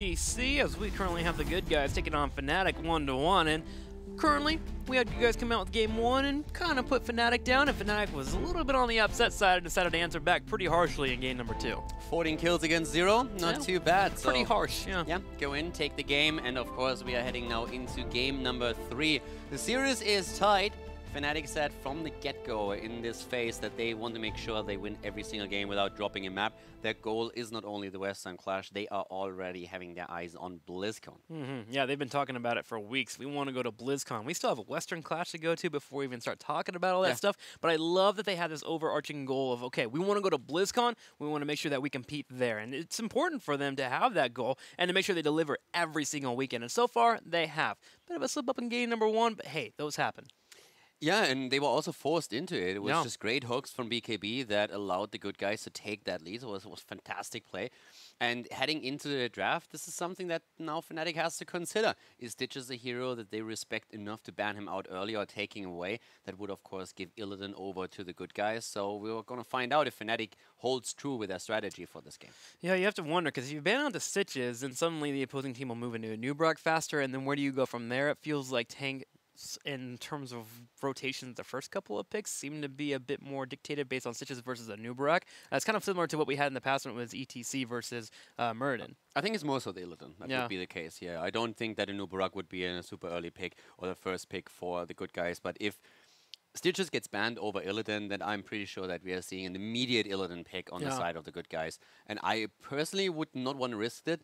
HGC, as we currently have the Good Guys taking on Fnatic 1-1, and currently we had you guys come out with game 1 and kind of put Fnatic down, and Fnatic was a little bit on the upset side and decided to answer back pretty harshly in game number 2. 14 kills against 0, not too bad. Pretty harsh, yeah, go in, take the game, and of course we are heading now into game number 3. The series is tied. Fnatic said from the get-go in this phase that they want to make sure they win every single game without dropping a map. Their goal is not only the Western Clash, they are already having their eyes on BlizzCon. Yeah, they've been talking about it for weeks. We want to go to BlizzCon. We still have a Western Clash to go to before we even start talking about all that stuff, but I love that they have this overarching goal of, okay, we want to go to BlizzCon, we want to make sure that we compete there, and it's important for them to have that goal and to make sure they deliver every single weekend, and so far, they have. Bit of a slip-up in game number 1, but hey, those happen. Yeah, and they were also forced into it. It was just great hooks from BKB that allowed the Good Guys to take that lead. So it was fantastic play. And heading into the draft, this is something that now Fnatic has to consider. Is Stitches a hero that they respect enough to ban him out early or taking away? That would, of course, give Illidan over to the Good Guys. So we're going to find out if Fnatic holds true with their strategy for this game. Yeah, you have to wonder, because if you ban out the Stitches, then suddenly the opposing team will move into a new Brock faster, and then where do you go from there? It feels like Tank, in terms of rotations, the first couple of picks seem to be a bit more dictated based on Stitches versus a Nubarak. It's kind of similar to what we had in the past when it was ETC versus Muradin. I think it's more so the Illidan. That would be the case, yeah. I don't think that a Nubarak would be a super early pick or the first pick for the Good Guys, but if Stitches gets banned over Illidan, then I'm pretty sure that we are seeing an immediate Illidan pick on the side of the Good Guys. And I personally would not want to risk it.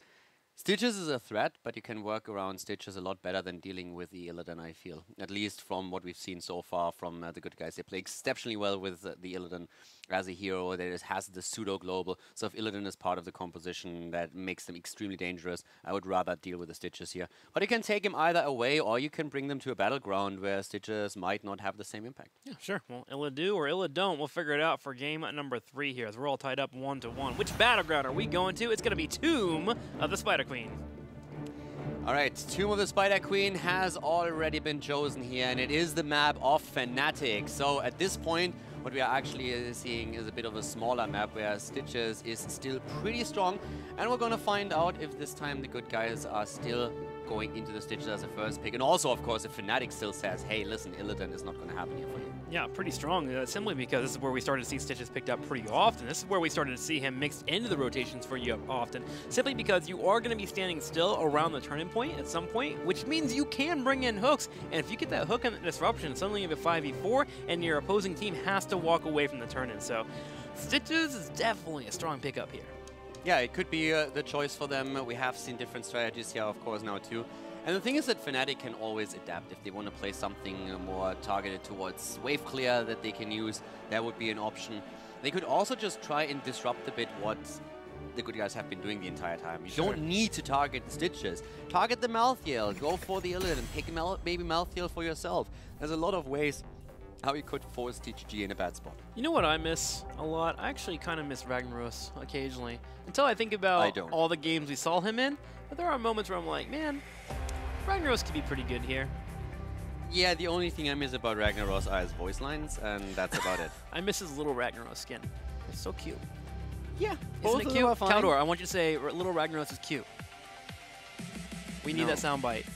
Stitches is a threat, but you can work around Stitches a lot better than dealing with the Illidan, I feel. At least from what we've seen so far from the Good Guys. They play exceptionally well with the Illidan as a hero that has the pseudo-global. So if Illidan is part of the composition, that makes them extremely dangerous. I would rather deal with the Stitches here. But you can take him either away, or you can bring them to a battleground where Stitches might not have the same impact. Yeah, sure. Well, Illa do or Illa don't. We'll figure it out for game number 3 here, as we're all tied up 1-1. Which battleground are we going to? It's going to be Tomb of the Spider Queen. Alright, Tomb of the Spider Queen has already been chosen here, and it is the map of Fnatic. So at this point, what we are actually seeing is a bit of a smaller map where Stitches is still pretty strong, and we're gonna find out if this time the Good Guys are still going into the Stitches as a first pick. And also, of course, if Fnatic still says, hey, listen, Illidan is not going to happen here for you. Yeah, pretty strong, simply because this is where we started to see Stitches picked up pretty often. This is where we started to see him mixed into the rotations for you often, simply because you are going to be standing still around the turning point at some point, which means you can bring in hooks. And if you get that hook and the disruption, suddenly you have a 5v4, and your opposing team has to walk away from the turn-in. So Stitches is definitely a strong pickup here. Yeah, it could be the choice for them. We have seen different strategies here, of course, now too. And the thing is that Fnatic can always adapt. If they want to play something more targeted towards wave clear that they can use, that would be an option. They could also just try and disrupt a bit what the Good Guys have been doing the entire time. You don't need to target the Stitches. Target the Malthael, go for the Illidan, and pick maybe Malthael for yourself. There's a lot of ways how you could force TGG in a bad spot. You know what I miss a lot? I actually kind of miss Ragnaros occasionally. Until I think about all the games we saw him in. But there are moments where I'm like, man, Ragnaros could be pretty good here. Yeah, the only thing I miss about Ragnaros are his voice lines, and that's about it. I miss his little Ragnaros skin. It's so cute. Yeah, isn't it cute? Caldor, I want you to say little Ragnaros is cute. We need that soundbite.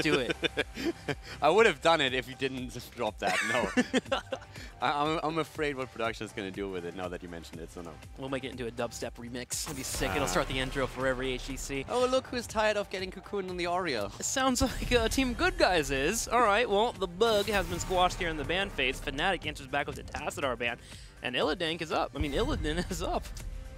Do it. I would have done it if you didn't just drop that. No. I'm afraid what production is going to do with it now that you mentioned it, so no. We'll make it into a dubstep remix. It'll be sick. It'll start the intro for every HGC. Oh, look who's tired of getting cocooned on the Oriole. It sounds like Team Good Guys is. All right, well, the bug has been squashed here in the ban phase. Fnatic answers back with the Tassadar ban. And Illidan is up. I mean, Illidan is up.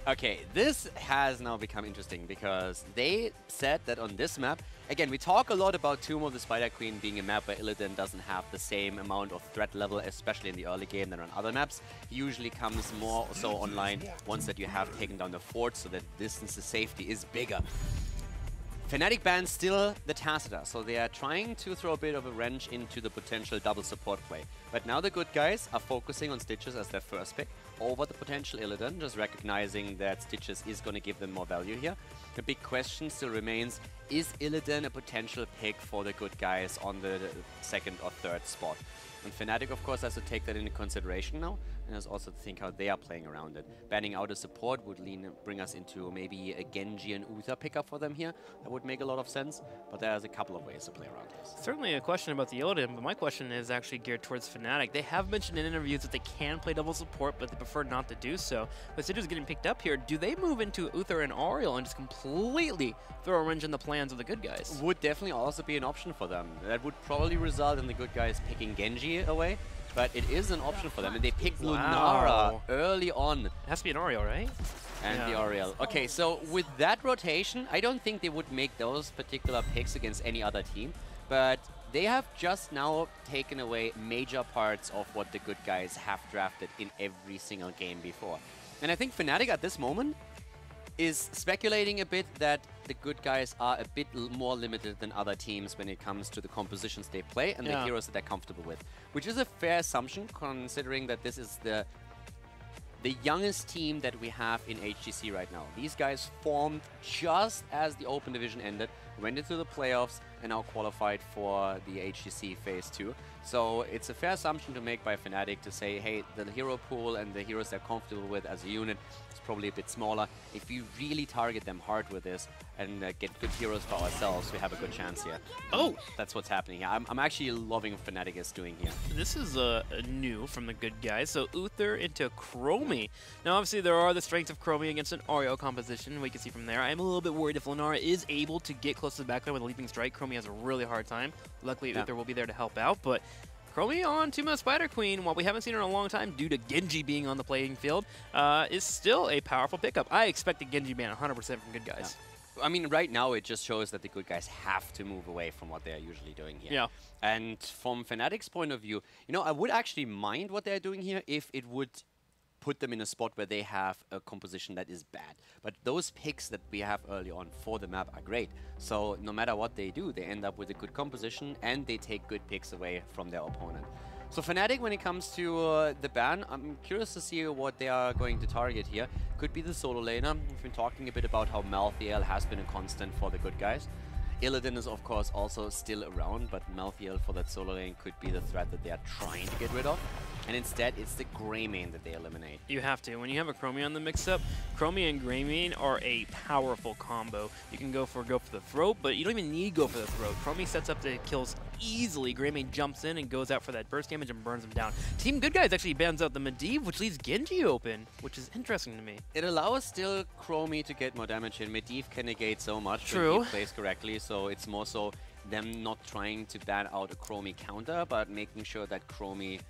Okay, this has now become interesting because they said that on this map, again, we talk a lot about Tomb of the Spider Queen being a map where Illidan doesn't have the same amount of threat level, especially in the early game, than on other maps. He usually comes more so online once that you have taken down the fort, so that distance to safety is bigger. Fnatic bans still the Tassadar, so they are trying to throw a bit of a wrench into the potential double support play. But now the Good Guys are focusing on Stitches as their first pick over the potential Illidan, just recognizing that Stitches is going to give them more value here. The big question still remains, is Illidan a potential pick for the Good Guys on the second or third spot? And Fnatic, of course, has to take that into consideration now, and has also to think how they are playing around it. Banning out a support would bring us into maybe a Genji and Uther pickup for them here. That would make a lot of sense, but there's a couple of ways to play around this. Certainly a question about the Illidan, but my question is actually geared towards Fnatic. They have mentioned in interviews that they can play double support, but they prefer not to do so. But Stitch is getting picked up here. Do they move into Uther and Ariel and just completely throw a wrench in the plans of the good guys? Would definitely also be an option for them. That would probably result in the good guys picking Genji away, but it is an option for them, and they picked Lunara early on. It has to be an Ariel, right? And the Ariel. Okay, so with that rotation, I don't think they would make those particular picks against any other team, but they have just now taken away major parts of what the good guys have drafted in every single game before. And I think Fnatic at this moment is speculating a bit that the good guys are a bit more limited than other teams when it comes to the compositions they play and the heroes that they're comfortable with, which is a fair assumption considering that this is the youngest team that we have in HGC right now. These guys formed just as the Open Division ended, went into the playoffs, and now qualified for the HGC Phase 2. So it's a fair assumption to make by Fnatic to say, hey, the hero pool and the heroes they're comfortable with as a unit is probably a bit smaller. If we really target them hard with this and get good heroes for ourselves, we have a good chance here. Oh! That's what's happening here. I'm actually loving what Fnatic is doing here. This is new from the good guys. So Uther into Chromie. Now obviously there are the strengths of Chromie against an Ariel composition. We can see from there. I'm a little bit worried if Lunara is able to get close to the backline with a Leaping Strike. Chromie has a really hard time. Luckily Uther will be there to help out, but Chromie on 2-minute Spider Queen, while we haven't seen her in a long time due to Genji being on the playing field, is still a powerful pickup. I expect a Genji ban 100% from good guys. I mean, right now it just shows that the good guys have to move away from what they're usually doing here. Yeah. And from Fnatic's point of view, you know, I would actually mind what they're doing here if it would put them in a spot where they have a composition that is bad. But those picks that we have early on for the map are great. So no matter what they do, they end up with a good composition and they take good picks away from their opponent. So Fnatic, when it comes to the ban, I'm curious to see what they are going to target here. Could be the solo laner. We've been talking a bit about how Malthael has been a constant for the good guys. Illidan is of course also still around, but Malthael for that solo lane could be the threat that they are trying to get rid of. And instead, it's the Greymane that they eliminate. You have to. When you have a Chromie on the mix-up, Chromie and Greymane are a powerful combo. You can go for the throat, but you don't even need to go for the throat. Chromie sets up the kills easily. Greymane jumps in and goes out for that burst damage and burns him down. Team Good Guys actually bans out the Medivh, which leaves Genji open, which is interesting to me. It allows still Chromie to get more damage in. Medivh can negate so much True. when he plays correctly, so it's more so them not trying to ban out a Chromie counter, but making sure that Chromie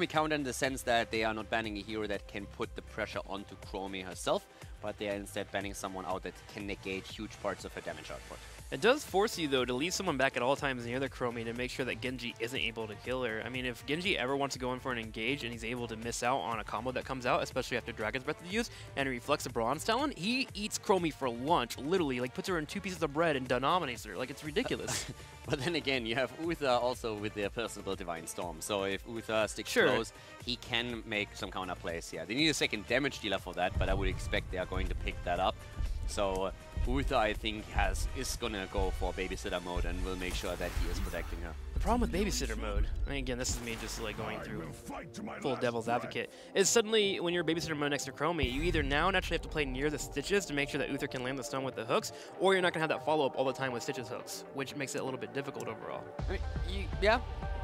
counter in the sense that they are not banning a hero that can put the pressure onto Chromie herself, but they are instead banning someone out that can negate huge parts of her damage output. It does force you, though, to leave someone back at all times near the Chromie to make sure that Genji isn't able to kill her. I mean, if Genji ever wants to go in for an engage and he's able to miss out on a combo that comes out, especially after Dragon's Breath is used, and he reflects a Bronze Talon, he eats Chromie for lunch, literally, like puts her in 2 pieces of bread and dominates her. Like, it's ridiculous. But then again, you have Uther also with their personable Divine Storm. So if Uther sticks close, he can make some counter plays here. They need a second damage dealer for that, but I would expect they are going to pick that up. So Uther, I think, is going to go for Babysitter mode and will make sure that he is protecting her. The problem with Babysitter mode, and again, this is me just like going through full devil's advocate, is suddenly when you're Babysitter mode next to Chromie, you either now naturally have to play near the Stitches to make sure that Uther can land the stun with the hooks, or you're not going to have that follow-up all the time with Stitches hooks, which makes it a little bit difficult overall. I mean, yeah.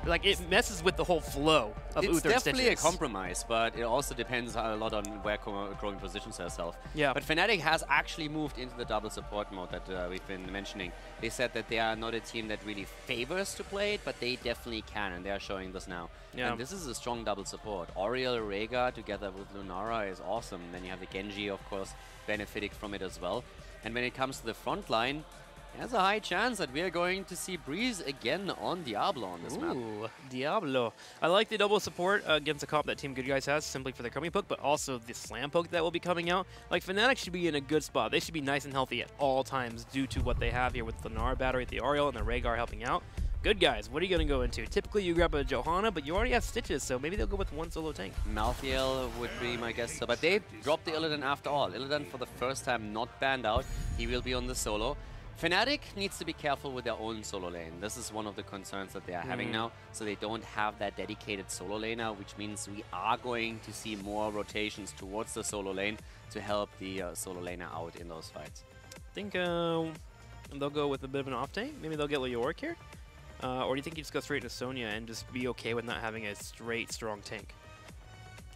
Like, it messes with the whole flow of Uther and Stitches. It's definitely a compromise, but it also depends a lot on where Chromie positions herself. Yeah. But Fnatic has actually moved into the double support mode that we've been mentioning. They said that they are not a team that really favors to play it, but they definitely can, and they are showing this now. Yeah. And this is a strong double support. Oriel Rhaegar together with Lunara is awesome. Then you have the Genji, of course, benefiting from it as well. And when it comes to the front line, there's a high chance that we are going to see Breeze again on Diablo on this map. Ooh, Diablo. I like the double support against the comp that Team Good Guys has simply for the Chromie poke, but also the Slam poke that will be coming out. Like, Fnatic should be in a good spot. They should be nice and healthy at all times due to what they have here with the Lunara battery, the Oriel, and the Rhaegar helping out. Good Guys, what are you going to go into? Typically, you grab a Johanna, but you already have Stitches, so maybe they'll go with one solo tank. Malthael would be my guess, but they dropped the Illidan after all. Illidan for the first time not banned out. He will be on the solo. Fnatic needs to be careful with their own solo lane. This is one of the concerns that they are having now. So they don't have that dedicated solo laner, which means we are going to see more rotations towards the solo lane to help the solo laner out in those fights. I think they'll go with a bit of an off tank. Maybe they'll get Leoric here. Or do you think you just go straight into Sonya and just be okay with not having a straight strong tank?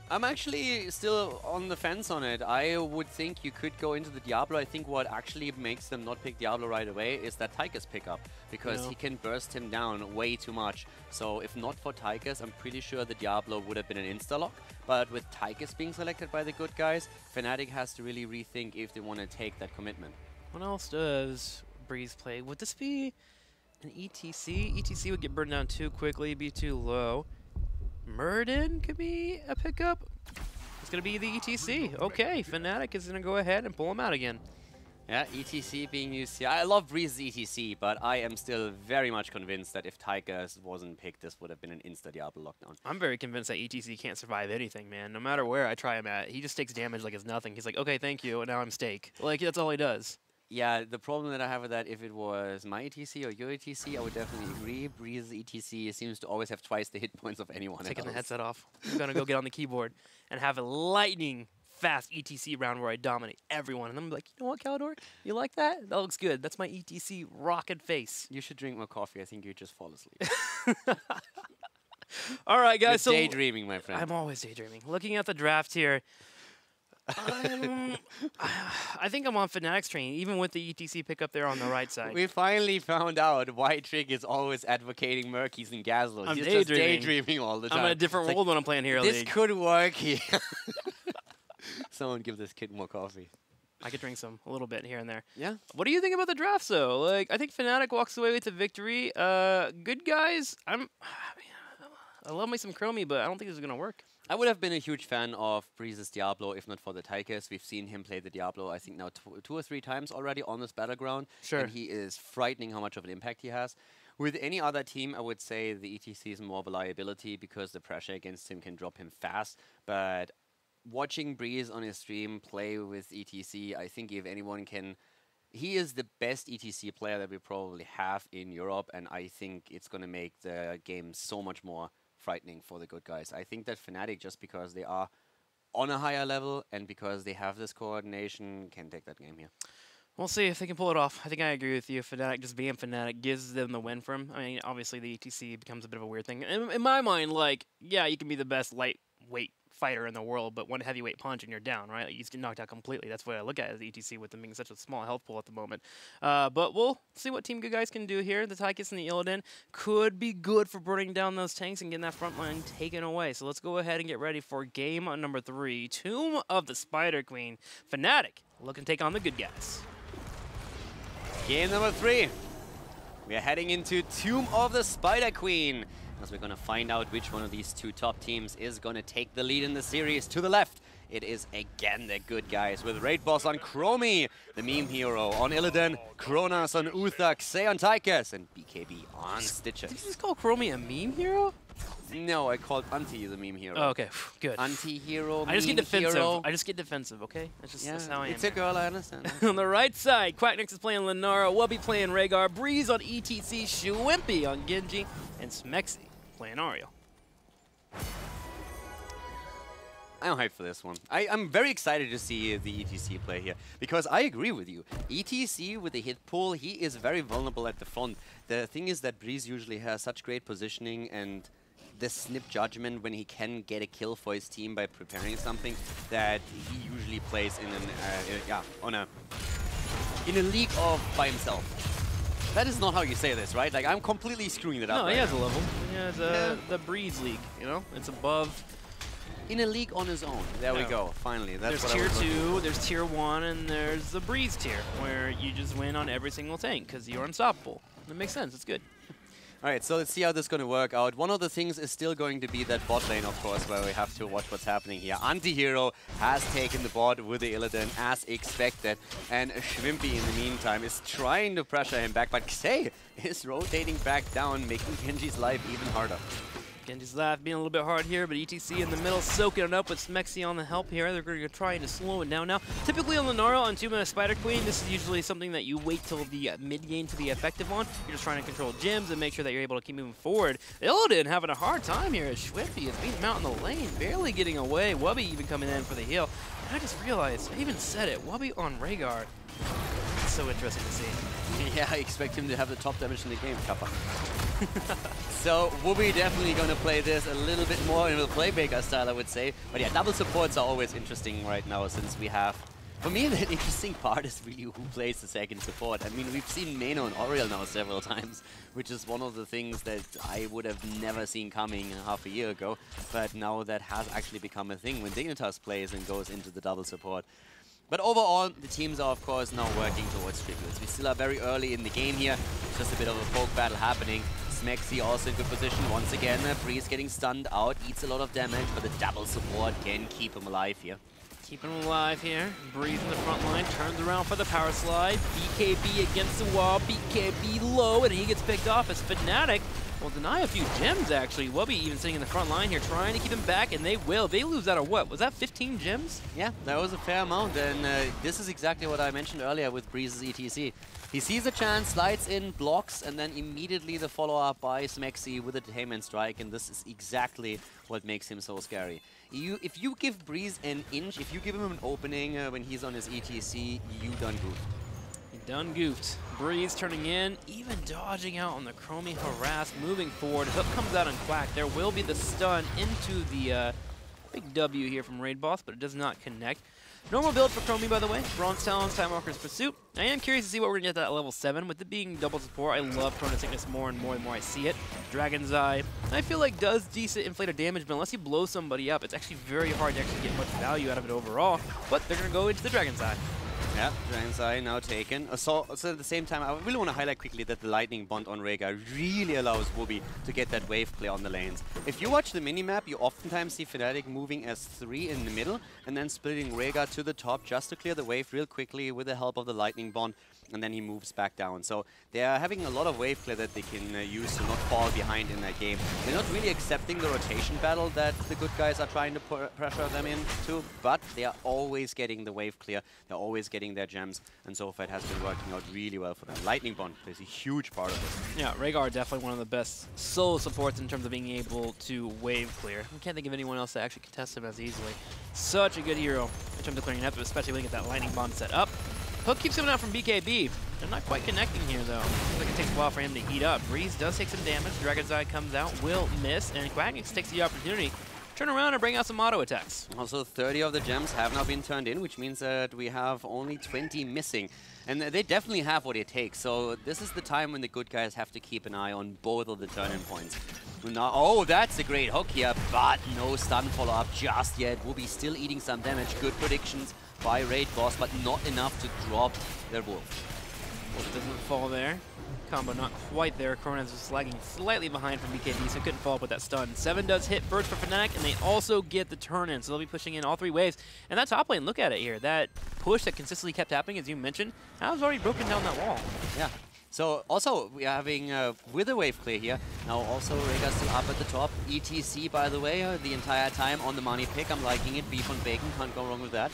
I'm actually still on the fence on it. I would think you could go into the Diablo. I think what actually makes them not pick Diablo right away is that Tychus pickup, because he can burst him down way too much. So if not for Tychus, I'm pretty sure the Diablo would have been an insta-lock. But with Tychus being selected by the good guys, Fnatic has to really rethink if they want to take that commitment. What else does Breeze play? Would this be an ETC? ETC would get burned down too quickly, be too low. Murden could be a pickup. It's going to be the ETC. Okay, Fnatic is going to go ahead and pull him out again. Yeah, ETC being used here. I love Breeze's ETC, but I am still very much convinced that if Tychus wasn't picked, this would have been an insta-Diablo lockdown. I'm very convinced that ETC can't survive anything, man. No matter where I try him at, he just takes damage like it's nothing. He's like, okay, thank you, and now I'm steak. Like, that's all he does. Yeah, the problem that I have with that, if it was my ETC or your ETC, I would definitely agree. Breeze's ETC seems to always have twice the hit points of anyone else. Taking the headset off. I'm going to go get on the keyboard and have a lightning fast ETC round where I dominate everyone. And I'm like, you know what, Calidor? You like that? That looks good. That's my ETC rockin' face. You should drink more coffee. I think you just fall asleep. All right, guys. You're daydreaming, my friend. I'm always daydreaming. Looking at the draft here, I think I'm on Fnatic's train, even with the ETC pickup there on the right side. We finally found out why Trig is always advocating Murkies and Gazlos. I'm He's daydreaming. just daydreaming all the time. I'm in a different world when I'm playing Hero This League. could work here. Someone give this kid more coffee. I could drink some, a little bit here and there. Yeah. What do you think about the draft, though? Like, I think Fnatic walks away with the victory. Good guys. I love me some Chromie, but I don't think this is gonna work. I would have been a huge fan of Breeze's Diablo if not for the Tychus. We've seen him play the Diablo, I think, now two or three times already on this battleground. Sure. And he is frightening how much of an impact he has. With any other team, I would say the ETC is more of a liability because the pressure against him can drop him fast. But watching Breeze on his stream play with ETC, I think if anyone can... He is the best ETC player that we probably have in Europe, and I think it's going to make the game so much more frightening for the good guys. I think that Fnatic, just because they are on a higher level and because they have this coordination, can take that game here. We'll see if they can pull it off. I think I agree with you. Fnatic, just being Fnatic gives them the win for him. I mean, obviously the ETC becomes a bit of a weird thing. In my mind, like, yeah, you can be the best lightweight fighter in the world, but one heavyweight punch and you're down, right? Like, you just get knocked out completely. That's what I look at as the ETC with them being such a small health pool at the moment. But we'll see what Team Good Guys can do here. The Tychus and the Illidan could be good for burning down those tanks and getting that front line taken away. So let's go ahead and get ready for game number 3. Tomb of the Spider Queen. Fnatic looking to take on the Good Guys. Game number 3. We are heading into Tomb of the Spider Queen, as we're going to find out which one of these two top teams is going to take the lead in the series. To the left, it is again the Good Guys with Raid Boss on Chromie, the meme hero on Illidan, Kronos on Uthak, Xay on Tychus, and BKB on Stitches. Did you just call Chromie a meme hero? No, I called Anti the meme hero. Oh, okay, good. Anti-hero, I just get defensive. Hero. I just get defensive, okay? That's how I am. It's a girl, I understand. On the right side, Quacknix is playing Lenara, Wubby playing Rhaegar, Breeze on ETC, Shwimpy on Genji, and Smexy playing Ariel. I'm hyped for this one. I'm very excited to see the ETC play here, because I agree with you. ETC with the hit pool, he is very vulnerable at the front. The thing is that Breeze usually has such great positioning and the snip judgment when he can get a kill for his team by preparing something, that he usually plays in in a league by himself. That is not how you say this, right? Like, I'm completely screwing it up. No, he has a level. He has the Breeze League, you know? It's above. In a league on his own. There we go. Finally. That's there's tier 2, there's tier 1, and there's the Breeze tier, where you just win on every single tank because you're unstoppable. That makes sense. It's good. All right, so let's see how this is going to work out. One of the things is still going to be that bot lane, of course, where we have to watch what's happening here. Anti-Hero has taken the bot with the Illidan as expected, and Shwimpy in the meantime is trying to pressure him back, but Xay is rotating back down, making Genji's life even harder. Genji's laugh being a little bit hard here, but ETC in the middle soaking it up with Smexy on the help here. They're going to try to slow it down now. Typically on the Nara on 2-mana Spider Queen, this is usually something that you wait till the mid-game to be effective on. You're just trying to control gems and make sure that you're able to keep moving forward. Illidan having a hard time here as Schwimpy is beating him out in the lane, barely getting away. Wubby even coming in for the heal. And I just realized, I even said it, Wubby on Rhaegar. It's so interesting to see. Yeah, I expect him to have the top damage in the game, Kappa. So Wubby definitely going to play this a little bit more in the playmaker style, I would say. But yeah, double supports are always interesting right now, since we have... For me, the interesting part is really who plays the second support. I mean, we've seen Mano and Oriel now several times, which is one of the things that I would have never seen coming half a year ago. But now that has actually become a thing when Dignitas plays and goes into the double support. But overall, the teams are, of course, now working towards tributes. We still are very early in the game here. It's just a bit of a poke battle happening. Smexy also in good position once again. Breeze getting stunned out, eats a lot of damage, but the double support can keep him alive here. Keeping him alive here. Breeze in the front line, turns around for the power slide. BKB against the wall, BKB low, and he gets picked off as Fnatic will deny a few gems, actually. Wubby even sitting in the front line here, trying to keep him back, and they will. They lose out of what? Was that 15 gems? Yeah, that was a fair amount, and this is exactly what I mentioned earlier with Breeze's ETC. He sees a chance, slides in, blocks, and then immediately the follow-up by Smexy with a Tainment Strike, and this is exactly what makes him so scary. If you give Breeze an inch, if you give him an opening when he's on his ETC, you done goofed. Done goofed. Breeze turning in, even dodging out on the Chromie harass, moving forward. Hook comes out on Quack. There will be the stun into the big W here from Raid Boss, but it does not connect. Normal build for Chromie, by the way. Bronze Talons, Time Walker's Pursuit. I am curious to see what we're going to get at level 7. With it being double support, I love Chrono Sickness more and more the more I see it. Dragon's Eye, I feel like does decent inflated damage, but unless you blow somebody up, it's actually very hard to actually get much value out of it overall. But they're going to go into the Dragon's Eye. Yeah, Dragon's Eye now taken. So at the same time, I really want to highlight quickly that the Lightning Bond on Rhaegar really allows Wubby to get that wave clear on the lanes. If you watch the minimap, you oftentimes see Fnatic moving as 3 in the middle and then splitting Rhaegar to the top just to clear the wave real quickly with the help of the Lightning Bond, and then he moves back down. So they are having a lot of wave clear that they can use to not fall behind in that game. They're not really accepting the rotation battle that the good guys are trying to pressure them into, but they are always getting the wave clear. They're always getting their gems, and so far it has been working out really well for them. Lightning Bond plays a huge part of this. Yeah, Rhaegar definitely one of the best solo supports in terms of being able to wave clear. I can't think of anyone else that actually contests him as easily. Such a good hero in terms of clearing up, especially when you get that Lightning Bond set up. Hook keeps coming out from BKB. They're not quite connecting here, though. Seems like it takes a while for him to heat up. Breeze does take some damage. Dragon's Eye comes out, will miss, and Quagnix takes the opportunity. Turn around and bring out some auto attacks. Also, 30 of the gems have now been turned in, which means that we have only 20 missing. And they definitely have what it takes. So this is the time when the good guys have to keep an eye on both of the turn-in points. Now, oh, that's a great hook here, but no stun follow-up just yet. Wubby still eating some damage. Good predictions by Raid Boss, but not enough to drop their wolf. Wolf doesn't fall there. Combo not quite there. Cronaz was lagging slightly behind from BKB, so couldn't follow up with that stun. 7 does hit first for Fnatic, and they also get the turn-in, so they'll be pushing in all 3 waves. And that top lane, look at it here. That push that consistently kept happening, as you mentioned, that was already broken down that wall. Yeah. So also we are having with a wave clear here. Now also Rhaegar still up at the top. ETC, by the way, the entire time on the money pick. I'm liking it. Beef on bacon, can't go wrong with that.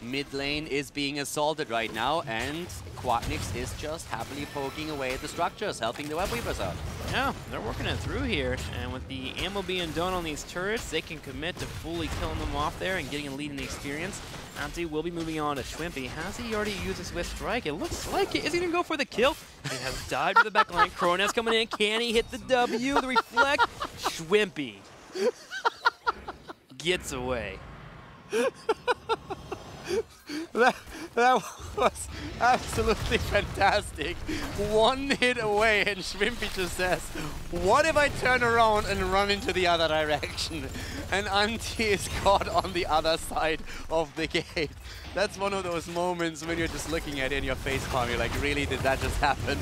Mid lane is being assaulted right now, and Quagnix is just happily poking away at the structures, helping the Web Weavers out. Yeah, they're working it through here, and with the ammo being done on these turrets, they can commit to fully killing them off there and getting a lead in the experience. Ante will be moving on to Schwimpy. Has he already used his Swift Strike? It looks like it. Is he going to go for the kill? He has dived to the back line. Cronaz coming in. Can he hit the W? The reflect. Schwimpy gets away. That was absolutely fantastic. 1 hit away, and Schwimpy just says, what if I turn around and run into the other direction? And Ante is caught on the other side of the gate. That's one of those moments when you're just looking at it in your face palm, you're like, really, did that just happen?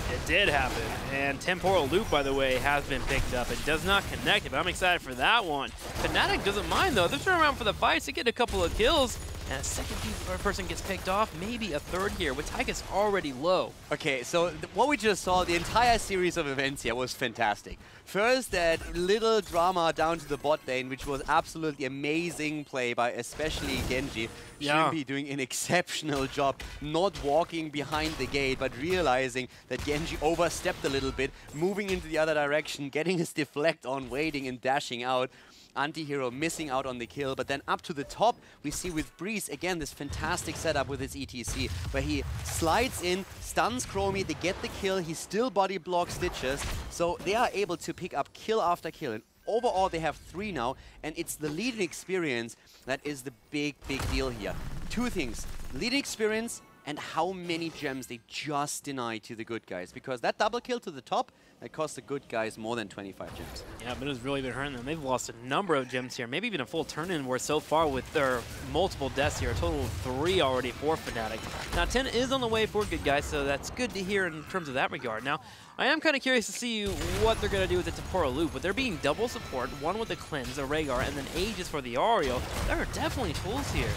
It did happen, and Temporal Loop, by the way, has been picked up. It does not connect it, but I'm excited for that one. Fnatic doesn't mind, though. They're turning around for the fights. They get a couple of kills. And a second person gets picked off, maybe a third here, with Tychus already low. Okay, so what we just saw, the entire series of events here was fantastic. First, that little drama down to the bot lane, which was absolutely amazing play by especially Genji. Yeah. Shimby doing an exceptional job, not walking behind the gate, but realizing that Genji overstepped a little bit, moving into the other direction, getting his deflect on, waiting and dashing out. Anti-hero missing out on the kill, but then up to the top, we see with Breeze, again, this fantastic setup with his ETC, where he slides in, stuns Chromie, they get the kill, he still body blocks Stitches, so they are able to pick up kill after kill. And overall, they have 3 now, and it's the leading experience that is the big deal here. 2 things, leading experience and how many gems they just deny to the good guys, because that double kill to the top, that cost the good guys more than 25 gems. Yeah, but it's really been hurting them. They've lost a number of gems here, maybe even a full turn-in, where so far with their multiple deaths here, a total of 3 already for Fnatic. Now 10 is on the way for Good Guys, so that's good to hear in terms of that regard. Now, I am kind of curious to see what they're going to do with the Temporal Loop, but they're being double support, one with the Cleanse, a Rhaegar, and then Aegis for the Auriel. There are definitely tools here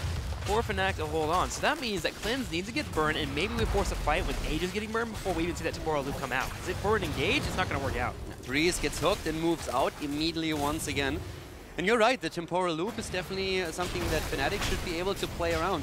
for Fnatic to hold on. So that means that Cleanse needs to get burned, and maybe we force a fight with Aegis getting burned before we even see that Temporal Loop come out. Because if burn engage, it's not going to work out. Breeze gets hooked and moves out immediately once again. And you're right, the Temporal Loop is definitely something that Fnatic should be able to play around.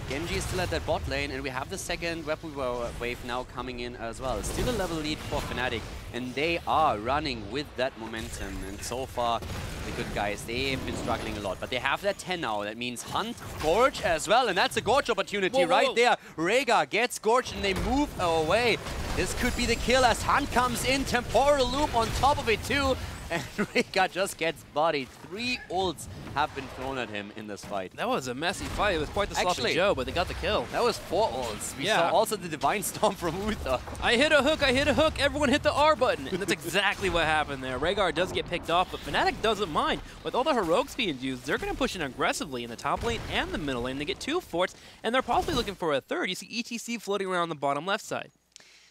Genji is still at that bot lane, and we have the second weapon wave now coming in as well. Still a level lead for Fnatic, and they are running with that momentum. And so far, the good guys, they've been struggling a lot. But they have that 10 now. That means Hunt, Gorge as well, and that's a Gorge opportunity right there. Rhaegar gets Gorge, and they move away. This could be the kill as Hunt comes in. Temporal Loop on top of it too. And Rhaegar just gets bodied. 3 ults have been thrown at him in this fight. That was a messy fight. It was quite the sloppy Joe, but they got the kill. That was 4 ults. We saw also the Divine Storm from Uther. I hit a hook, everyone hit the R button. And that's exactly what happened there. Rhaegar does get picked off, but Fnatic doesn't mind. With all the heroics being used, they're going to push in aggressively in the top lane and the middle lane. They get 2 forts, and they're possibly looking for a third. You see ETC floating around the bottom left side.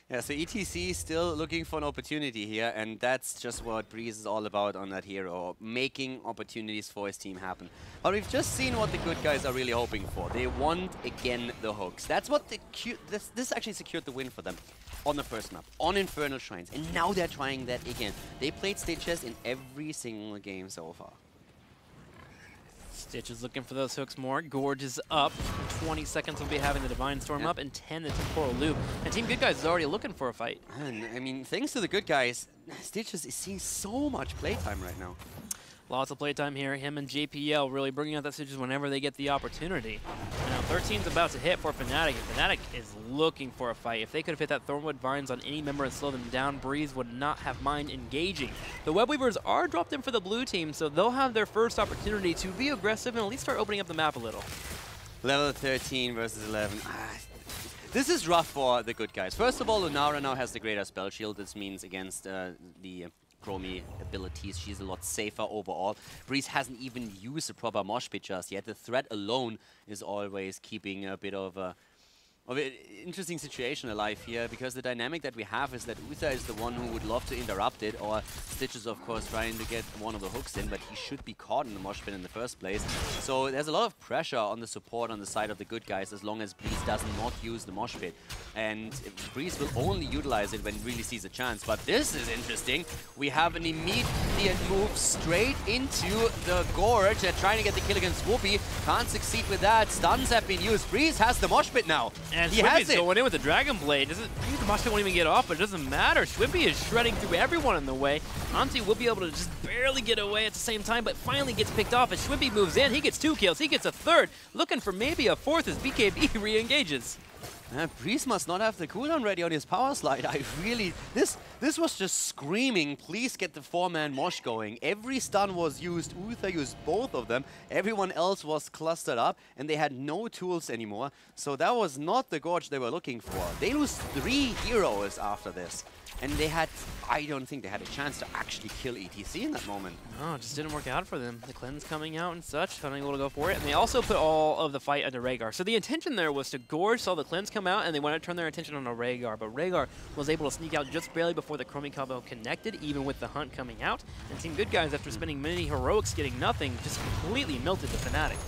Yeah, so ETC still looking for an opportunity here, and that's just what Breeze is all about on that hero, making opportunities for his team happen. But we've just seen what the good guys are really hoping for. They want, again, the hooks. That's what this actually secured the win for them on the first map, on Infernal Shrines, and now they're trying that again. They played Stitches in every single game so far. Stitch is looking for those hooks more. Gorge is up. 20 seconds will be having the Divine Storm up, and 10 the Temporal Loop. And Team Good Guys is already looking for a fight. And, I mean, thanks to the good guys, Stitches is seeing so much playtime right now. Lots of playtime here. Him and JPL really bringing out that Stitches whenever they get the opportunity. Now 13's about to hit for Fnatic, and Fnatic is looking for a fight. If they could have hit that Thornwood Vines on any member and slow them down, Breeze would not have mind engaging. The Web Weavers are dropped in for the blue team, so they'll have their first opportunity to be aggressive and at least start opening up the map a little. Level 13 versus 11. This is rough for the good guys. First of all, Lunara now has the greater spell shield. This means against the Chromie abilities, she's a lot safer overall. Breeze hasn't even used a proper mosh pit just yet. The threat alone is always keeping a bit of an interesting situation alive here, because the dynamic that we have is that Uther is the one who would love to interrupt it, or Stitches, of course, trying to get one of the hooks in, but he should be caught in the mosh pit in the first place. So there's a lot of pressure on the support on the side of the good guys as long as Breeze does not use the mosh pit. And Breeze will only utilize it when he really sees a chance. But this is interesting. We have an immediate move straight into the Gorge. They're trying to get the kill against Whoopi. Can't succeed with that. Stuns have been used. Breeze has the mosh pit now. And Swimpy's going in with the Dragon Blade. The mosh pit won't even get off, but it doesn't matter. Swimpy is shredding through everyone in the way. Auntie will be able to just barely get away at the same time, but finally gets picked off as Swimpy moves in. He gets 2 kills. He gets a third. Looking for maybe a fourth as BKB re-engages. Breeze must not have the cooldown ready on his power slide. This was just screaming, please get the 4-man mosh going. Every stun was used. Uther used both of them. Everyone else was clustered up, and they had no tools anymore. So that was not the Gorge they were looking for. They lose 3 heroes after this. And they had, I don't think they had a chance to actually kill ETC in that moment. No, it just didn't work out for them. The cleanse coming out and such, unable to go for it. And they also put all of the fight under Rhaegar. So the intention there was to Gorge, saw the cleanse come out, and they wanted to turn their attention on a Rhaegar. But Rhaegar was able to sneak out just barely before the Chromie combo connected, even with the hunt coming out. And Team Good Guys, after spending many heroics getting nothing, just completely melted the Fnatic.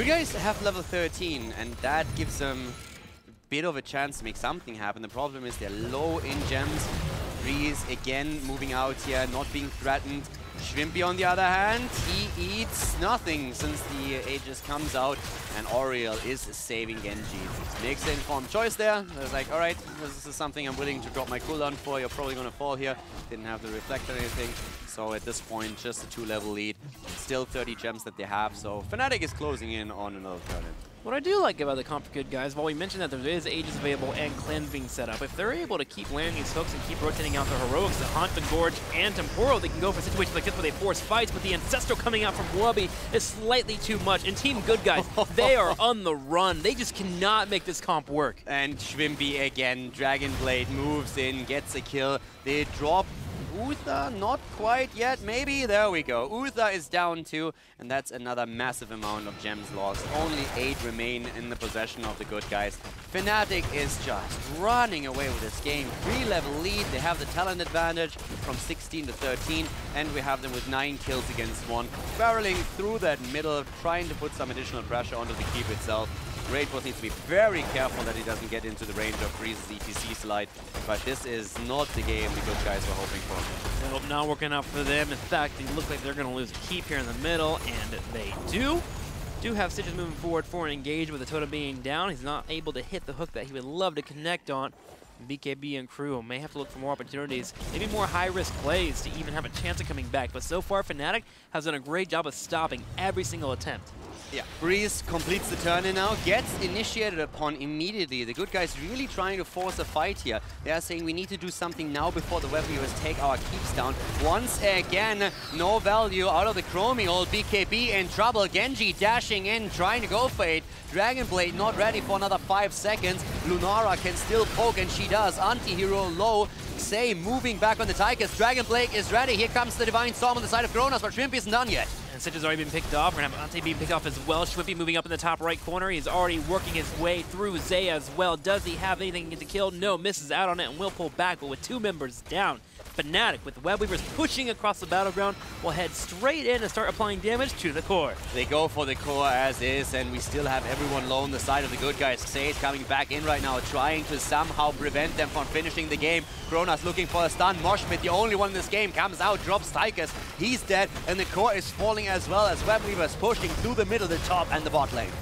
Good Guys have level 13, and that gives them a bit of a chance to make something happen. The problem is they're low in gems. Breeze again moving out here, not being threatened. Schwimpy on the other hand, he eats nothing since the Aegis comes out, and Oriel is saving Genji. Makes the informed choice there. It's like, alright, this is something I'm willing to drop my cooldown for. You're probably gonna fall here. Didn't have the reflect or anything. So at this point, just a 2-level lead. Still 30 gems that they have, so Fnatic is closing in on another turn. What I do like about the comp for Good Guys, while we mentioned that there is Aegis available and cleanse being set up, if they're able to keep landing these hooks and keep rotating out their heroics, the Haunt, the Gorge, and Temporal, they can go for situations like this where they force fights, but the Ancestral coming out from Wubby is slightly too much. And Team Good Guys, they are on the run. They just cannot make this comp work. And Schwimpy again, Dragon Blade moves in, gets a kill. They drop Uther, not quite yet, maybe, there we go. Uther is down too, and that's another massive amount of gems lost. Only 8 remain in the possession of the Good Guys. Fnatic is just running away with this game. 3-level lead, they have the talent advantage from 16 to 13, and we have them with 9 kills against 1. Barreling through that middle, trying to put some additional pressure onto the keep itself. Greatboss needs to be very careful that he doesn't get into the range of Breeze's ETC slide, but this is not the game the Good Guys were hoping for. Well, not working out for them. In fact, they look like they're going to lose a keep here in the middle, and they do. Do have Stitches moving forward for an engage with the totem being down. He's not able to hit the hook that he would love to connect on. BKB and crew may have to look for more opportunities, maybe more high-risk plays to even have a chance of coming back. But so far, Fnatic has done a great job of stopping every single attempt. Yeah, Breeze completes the turn in now, gets initiated upon immediately. The Good Guys really trying to force a fight here. They are saying we need to do something now before the web viewers take our keeps down. Once again, no value out of the Chromiol. BKB in trouble. Genji dashing in, trying to go for it. Dragon Blade not ready for another 5 seconds. Lunara can still poke, and she does. Anti-hero low. Say moving back on the Tychus. Dragon Blade is ready. Here comes the Divine Storm on the side of Kronos, but Shrimp isn't done yet. And Stitch has already been picked off. We're going to have Ante being picked off as well. Schwimpy moving up in the top right corner. He's already working his way through Zaya as well. Does he have anything to get the kill? No, misses out on it and will pull back, but with 2 members down. Fnatic, with Web Weavers pushing across the battleground, will head straight in and start applying damage to the core. They go for the core as is, and we still have everyone low on the side of the Good Guys. Xay's coming back in right now, trying to somehow prevent them from finishing the game. Kronos looking for a stun. Moshpit, the only one in this game, comes out, drops Tychus. He's dead, and the core is falling as well as Web Weavers pushing through the middle, the top, and the bot lane.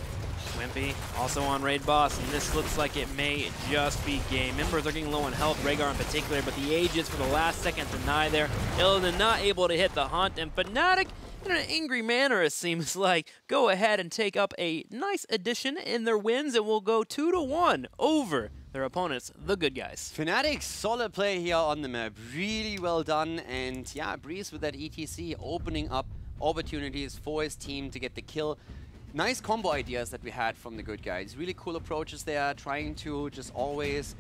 Wimpy also on raid boss, and this looks like it may just be game. Members are getting low on health, Rhaegar in particular, but the Aegis for the last second deny there. Illidan not able to hit the Haunt, and Fnatic, in an angry manner it seems like, go ahead and take up a nice addition in their wins, and will go 2-1 over their opponents, the Good Guys. Fnatic, solid play here on the map, really well done, and yeah, Breeze with that ETC opening up opportunities for his team to get the kill. Nice combo ideas that we had from the Good Guys. Really cool approaches there, trying to just always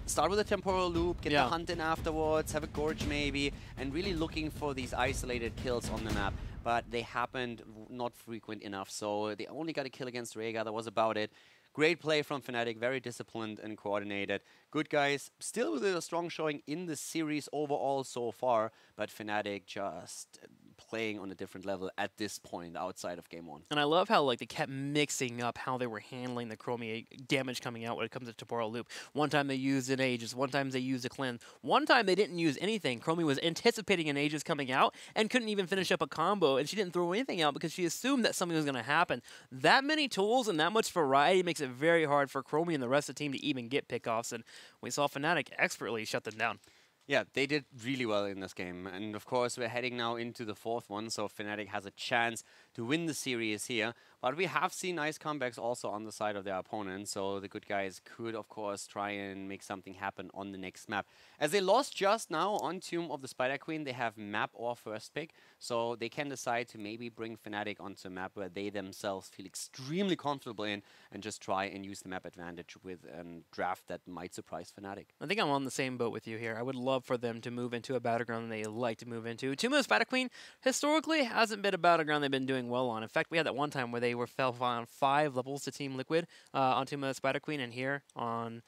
start with a temporal loop, get the hunt in afterwards, have a gorge maybe, and really looking for these isolated kills on the map. But they happened not frequent enough, so they only got a kill against Rhaegar, that was about it. Great play from Fnatic, very disciplined and coordinated. Good Guys, still with a strong showing in the series overall so far, but Fnatic just playing on a different level at this point outside of game 1. And I love how they kept mixing up how they were handling the Chromie damage coming out when it comes to Temporal Loop. One time they used an Aegis, one time they used a cleanse. One time they didn't use anything. Chromie was anticipating an Aegis coming out and couldn't even finish up a combo, and she didn't throw anything out because she assumed that something was going to happen. That many tools and that much variety makes it very hard for Chromie and the rest of the team to even get pickoffs, and we saw Fnatic expertly shut them down. Yeah, they did really well in this game. And of course, we're heading now into the 4th one, so Fnatic has a chance to win the series here. But we have seen nice comebacks also on the side of their opponent, so the Good Guys could, of course, try and make something happen on the next map. As they lost just now on Tomb of the Spider Queen, they have map or first pick, so they can decide to maybe bring Fnatic onto a map where they themselves feel extremely comfortable in and just try and use the map advantage with a draft that might surprise Fnatic. I think I'm on the same boat with you here. I would love for them to move into a battleground they like to move into. Tomb of the Spider Queen historically hasn't been a battleground they've been doing well on. In fact, we had that one time where they fell on 5 levels to Team Liquid on Tomb of the Spider Queen, and here on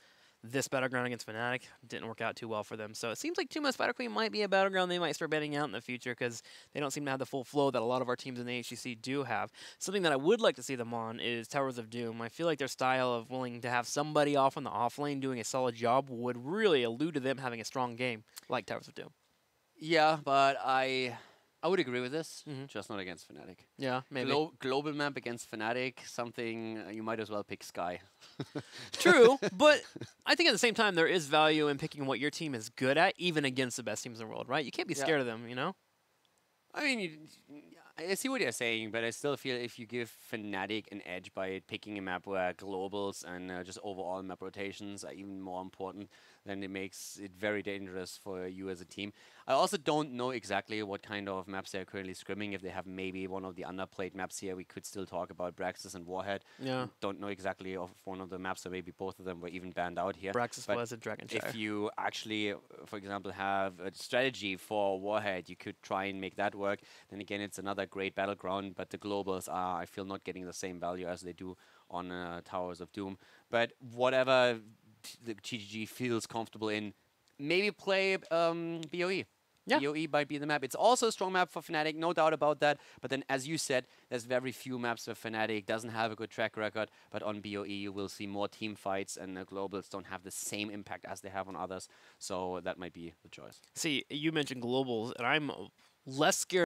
this Battleground against Fnatic didn't work out too well for them. So it seems like 2 Spider Queen might be a Battleground they might start betting out in the future because they don't seem to have the full flow that a lot of our teams in the HGC do have. Something that I would like to see them on is Towers of Doom. I feel like their style of willing to have somebody off on the off lane doing a solid job would really allude to them having a strong game like Towers of Doom. Yeah, but I would agree with this, just not against Fnatic. Yeah, maybe. Global map against Fnatic, something you might as well pick Sky. True, but I think at the same time there is value in picking what your team is good at, even against the best teams in the world, right? You can't be scared of them, you know? I mean, I see what you're saying, but I still feel if you give Fnatic an edge by picking a map where globals and just overall map rotations are even more important, then it makes it very dangerous for you as a team. I also don't know exactly what kind of maps they're currently scrimming. If they have maybe one of the underplayed maps here, we could still talk about Braxis and Warhead. Yeah. Don't know exactly of one of the maps, or maybe both of them were even banned out here. Braxis was a Dragonshire. If you actually, for example, have a strategy for Warhead, you could try and make that work. Then again, it's another great battleground, but the globals are, I feel, not getting the same value as they do on Towers of Doom. But whatever the GGG feels comfortable in, maybe play BOE. Yeah. BOE might be the map. It's also a strong map for Fnatic, no doubt about that. But then, as you said, there's very few maps where Fnatic doesn't have a good track record. But on BOE, you will see more team fights, and the globals don't have the same impact as they have on others. So that might be the choice. See, you mentioned globals, and I'm less scared